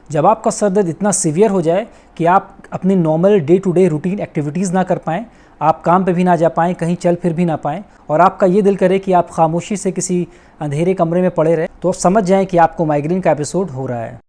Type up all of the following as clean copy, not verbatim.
जब आपका सर दर्द इतना सीवियर हो जाए कि आप अपनी normal day to day routine activities ना कर पाएँ, आप काम पे भी ना जा पाएँ, कहीं चल फिर भी ना पाएँ और आपका ये दिल करे कि आप खामोशी से किसी अंधेरे कमरे में पड़े रहें, तो आप समझ जाएँ कि आपको माइग्रेन का एपिसोड हो रहा है।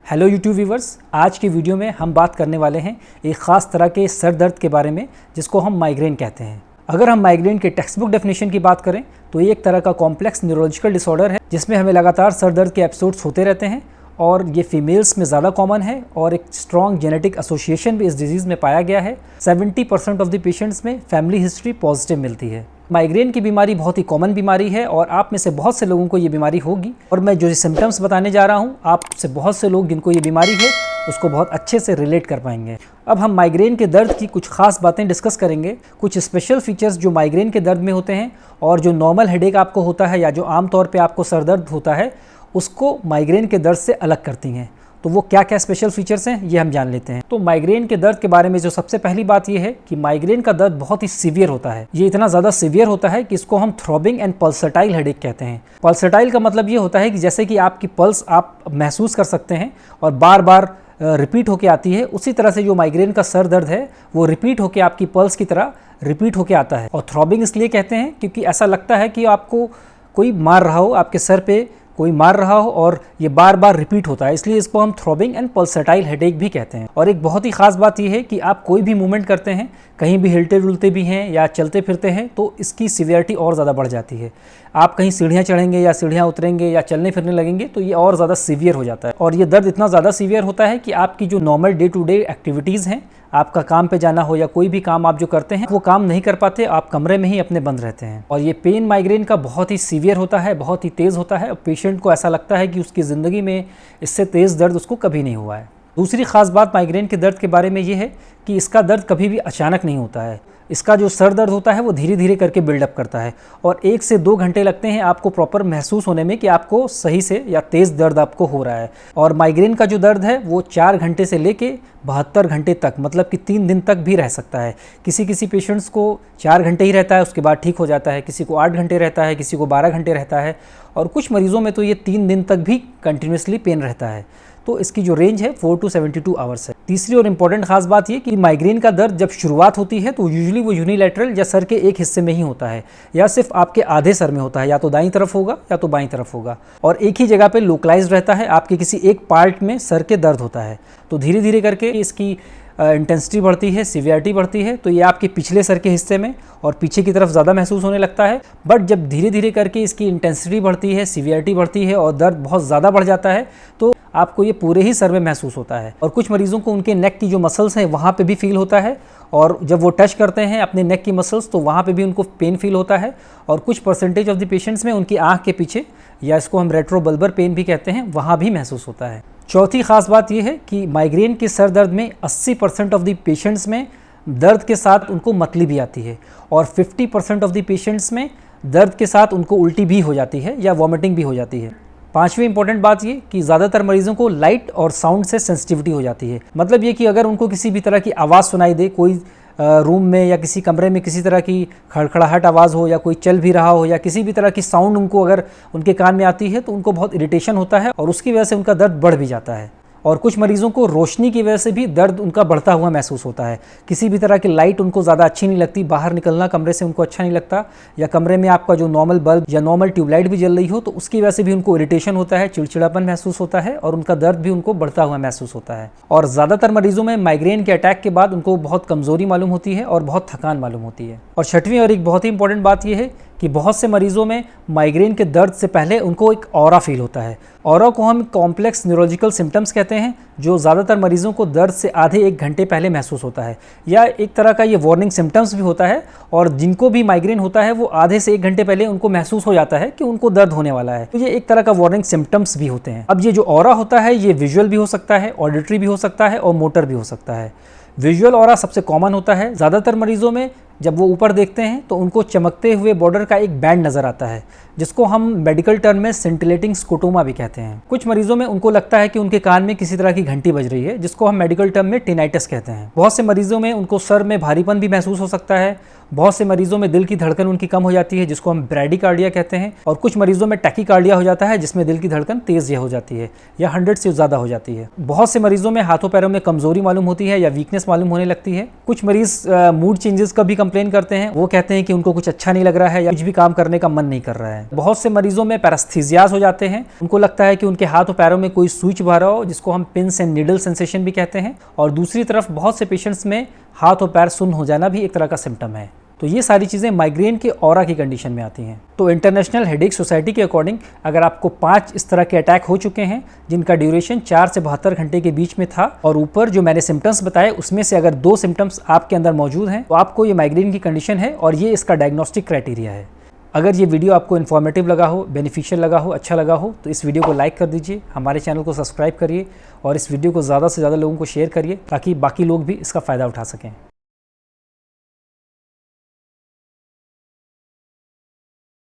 हेलो यूट्यूब व्यूवर्स, आज की वीडियो में हम बात करने वाले हैं एक ख़ास तरह के सर दर्द के बारे में जिसको हम माइग्रेन कहते हैं। अगर हम माइग्रेन के टेक्स्ट बुक डेफिनेशन की बात करें तो ये एक तरह का कॉम्प्लेक्स न्यूरोलॉजिकल डिसऑर्डर है जिसमें हमें लगातार सर दर्द के एपिसोड्स होते रहते हैं और ये फीमेल्स में ज़्यादा कॉमन है और एक स्ट्रॉन्ग जेनेटिक एसोसिएशन भी इस डिजीज़ में पाया गया है। 70% ऑफ द पेशेंट्स में फैमिली हिस्ट्री पॉजिटिव मिलती है। माइग्रेन की बीमारी बहुत ही कॉमन बीमारी है और आप में से बहुत से लोगों को ये बीमारी होगी और मैं जो सिम्टम्स बताने जा रहा हूँ आप से बहुत से लोग जिनको ये बीमारी है उसको बहुत अच्छे से रिलेट कर पाएंगे। अब हम माइग्रेन के दर्द की कुछ खास बातें डिस्कस करेंगे, कुछ स्पेशल फीचर्स जो माइग्रेन के दर्द में होते हैं और जो नॉर्मल हेडेक आपको होता है या जो आमतौर पे आपको सर दर्द होता है उसको माइग्रेन के दर्द से अलग करती हैं। तो वो क्या क्या स्पेशल फीचर्स हैं ये हम जान लेते हैं। तो माइग्रेन के दर्द के बारे में जो सबसे पहली बात ये है कि माइग्रेन का दर्द बहुत ही सीवियर होता है। ये इतना ज़्यादा सीवियर होता है कि इसको हम थ्रॉबिंग एंड पल्सेटाइल हेडेक कहते हैं। पल्सेटाइल का मतलब ये होता है कि जैसे कि आपकी पल्स आप महसूस कर सकते हैं और बार बार रिपीट होके आती है, उसी तरह से जो माइग्रेन का सर दर्द है वो रिपीट होके आपकी पल्स की तरह रिपीट होके आता है। और थ्रॉबिंग इसलिए कहते हैं क्योंकि ऐसा लगता है कि आपको कोई मार रहा हो, आपके सर पे कोई मार रहा हो और ये बार बार रिपीट होता है, इसलिए इसको हम थ्रॉबिंग एंड पल्सेटाइल हेडेक भी कहते हैं। और एक बहुत ही खास बात यह है कि आप कोई भी मूवमेंट करते हैं, कहीं भी हिलते डुलते भी हैं या चलते फिरते हैं तो इसकी सीवियरिटी और ज़्यादा बढ़ जाती है। आप कहीं सीढ़ियाँ चढ़ेंगे या सीढ़ियाँ उतरेंगे या चलने फिरने लगेंगे तो ये और ज़्यादा सीवियर हो जाता है और ये दर्द इतना ज़्यादा सीवियर होता है कि आपकी जो normal day to day activities हैं, आपका काम पे जाना हो या कोई भी काम आप जो करते हैं वो काम नहीं कर पाते, आप कमरे में ही अपने बंद रहते हैं। और ये पेन माइग्रेन का बहुत ही सीवियर होता है, बहुत ही तेज़ होता है और पेशेंट को ऐसा लगता है कि उसकी ज़िंदगी में इससे तेज़ दर्द उसको कभी नहीं हुआ है। दूसरी ख़ास बात माइग्रेन के दर्द के बारे में ये है कि इसका दर्द कभी भी अचानक नहीं होता है। इसका जो सर दर्द होता है वो धीरे धीरे करके बिल्डअप करता है और 1 से 2 घंटे लगते हैं आपको प्रॉपर महसूस होने में कि आपको सही से या तेज़ दर्द आपको हो रहा है। और माइग्रेन का जो दर्द है वो 4 घंटे से लेके 72 घंटे तक, मतलब कि 3 दिन तक भी रह सकता है। किसी पेशेंट्स को 4 घंटे ही रहता है, उसके बाद ठीक हो जाता है, किसी को 8 घंटे रहता है, किसी को 12 घंटे रहता है और कुछ मरीज़ों में तो ये 3 दिन तक भी कंटिन्यूसली पेन रहता है। तो इसकी जो रेंज है 4 to 72 आवर्स है। तीसरी और इम्पॉर्टेंट खास बात ये कि माइग्रेन का दर्द जब शुरुआत होती है तो यूजुअली वो यूनिलैटरल या सर के एक हिस्से में ही होता है या सिर्फ आपके आधे सर में होता है, या तो दाईं तरफ होगा या तो बाईं तरफ होगा और एक ही जगह पे लोकलाइज्ड रहता है, आपके किसी एक पार्ट में सर के दर्द होता है। तो धीरे धीरे करके इसकी इंटेंसिटी बढ़ती है, सीवियरिटी बढ़ती है, तो ये आपके पिछले सर के हिस्से में और पीछे की तरफ ज़्यादा महसूस होने लगता है। बट जब धीरे धीरे करके इसकी इंटेंसिटी बढ़ती है, सीवियरिटी बढ़ती है और दर्द बहुत ज़्यादा बढ़ जाता है तो आपको ये पूरे ही सर में महसूस होता है। और कुछ मरीज़ों को उनके नेक की जो मसल्स हैं वहाँ पे भी फील होता है और जब वो टच करते हैं अपने नेक की मसल्स तो वहाँ पे भी उनको पेन फील होता है और कुछ परसेंटेज ऑफ द पेशेंट्स में उनकी आँख के पीछे, या इसको हम रेट्रोबल्बर पेन भी कहते हैं, वहाँ भी महसूस होता है। चौथी खास बात यह है कि माइग्रेन के सर दर्द में 80% ऑफ द पेशेंट्स में दर्द के साथ उनको मतली भी आती है और 50% ऑफ द पेशेंट्स में दर्द के साथ उनको उल्टी भी हो जाती है या वॉमिटिंग भी हो जाती है। पांचवी इंपॉर्टेंट बात ये कि ज़्यादातर मरीजों को लाइट और साउंड से सेंसिटिविटी हो जाती है। मतलब ये कि अगर उनको किसी भी तरह की आवाज़ सुनाई दे, कोई रूम में या किसी कमरे में किसी तरह की खड़खड़ाहट आवाज़ हो या कोई चल भी रहा हो या किसी भी तरह की साउंड उनको अगर उनके कान में आती है तो उनको बहुत इरिटेशन होता है और उसकी वजह से उनका दर्द बढ़ भी जाता है। और कुछ मरीज़ों को रोशनी की वजह से भी दर्द उनका बढ़ता हुआ महसूस होता है। किसी भी तरह की लाइट उनको ज़्यादा अच्छी नहीं लगती, बाहर निकलना कमरे से उनको अच्छा नहीं लगता, या कमरे में आपका जो नॉर्मल बल्ब या नॉर्मल ट्यूबलाइट भी जल रही हो तो उसकी वजह से भी उनको इरिटेशन होता है, चिड़चिड़ापन महसूस होता है और उनका दर्द भी उनको बढ़ता हुआ महसूस होता है। और ज़्यादातर मरीज़ों में माइग्रेन के अटैक के बाद उनको बहुत कमज़ोरी मालूम होती है और बहुत थकान मालूम होती है। और छठवीं और एक बहुत ही इंपॉर्टेंट बात यह है कि बहुत से मरीज़ों में माइग्रेन के दर्द से पहले उनको एक ऑरा फील होता है। ऑरा को हम कॉम्प्लेक्स न्यूरोलॉजिकल सिम्टम्स कहते हैं, जो ज़्यादातर मरीज़ों को दर्द से आधे 1 घंटे पहले महसूस होता है, या एक तरह का ये वार्निंग सिम्टम्स भी होता है। और जिनको भी माइग्रेन होता है वो आधे से 1 घंटे पहले उनको महसूस हो जाता है कि उनको दर्द होने वाला है, तो ये एक तरह का वार्निंग सिम्टम्स भी होते हैं। अब ये जो ऑरा होता है ये विजुअल भी हो सकता है, ऑडिटरी भी हो सकता है और मोटर भी हो सकता है। विजुअल ऑरा सबसे कॉमन होता है। ज़्यादातर मरीज़ों में जब वो ऊपर देखते हैं तो उनको चमकते हुए बॉर्डर का एक बैंड नज़र आता है, जिसको हम मेडिकल टर्म में सिंटिलेटिंग स्कोटोमा भी कहते हैं। कुछ मरीजों में उनको लगता है कि उनके कान में किसी तरह की घंटी बज रही है, जिसको हम मेडिकल टर्म में टिनाइटिस कहते हैं। बहुत से मरीजों में उनको सर में भारीपन भी महसूस हो सकता है। बहुत से मरीजों में दिल की धड़कन उनकी कम हो जाती है, जिसको हम ब्रैडीकार्डिया कहते हैं। और कुछ मरीजों में टैकीकार्डिया हो जाता है, जिसमें दिल की धड़कन तेज हो जाती है या 100 से ज़्यादा हो जाती है। बहुत से मरीजों में हाथों पैरों में कमजोरी मालूम होती है या वीकनेस मालूम होने लगती है। कुछ मरीज मूड चेंजेस का भी कंप्लेन करते हैं। वो कहते हैं कि उनको कुछ अच्छा नहीं लग रहा है या कुछ भी काम करने का मन नहीं कर रहा है। बहुत से मरीजों में पैरास्थीजियाज हो जाते हैं। उनको लगता है कि उनके हाथों पैरों में कोई स्विच भर रहा हो, जिसको हम पिंस एंड नीडल सेंसेशन भी कहते हैं। और दूसरी तरफ बहुत से पेशेंट्स में हाथ और पैर सुन्न हो जाना भी एक तरह का सिम्टम है। तो ये सारी चीज़ें माइग्रेन के ऑरा की कंडीशन में आती हैं। तो इंटरनेशनल हेडेक सोसाइटी के अकॉर्डिंग अगर आपको 5 इस तरह के अटैक हो चुके हैं जिनका ड्यूरेशन 4 से 72 घंटे के बीच में था, और ऊपर जो मैंने सिम्टम्स बताए उसमें से अगर 2 सिम्टम्स आपके अंदर मौजूद हैं, तो आपको ये माइग्रेन की कंडीशन है और ये इसका डायग्नोस्टिक क्राइटेरिया है। अगर ये वीडियो आपको इन्फॉर्मेटिव लगा हो, बेनिफिशियल लगा हो, अच्छा लगा हो, तो इस वीडियो को लाइक कर दीजिए, हमारे चैनल को सब्सक्राइब करिए और इस वीडियो को ज़्यादा से ज़्यादा लोगों को शेयर करिए ताकि बाकी लोग भी इसका फ़ायदा उठा सकें।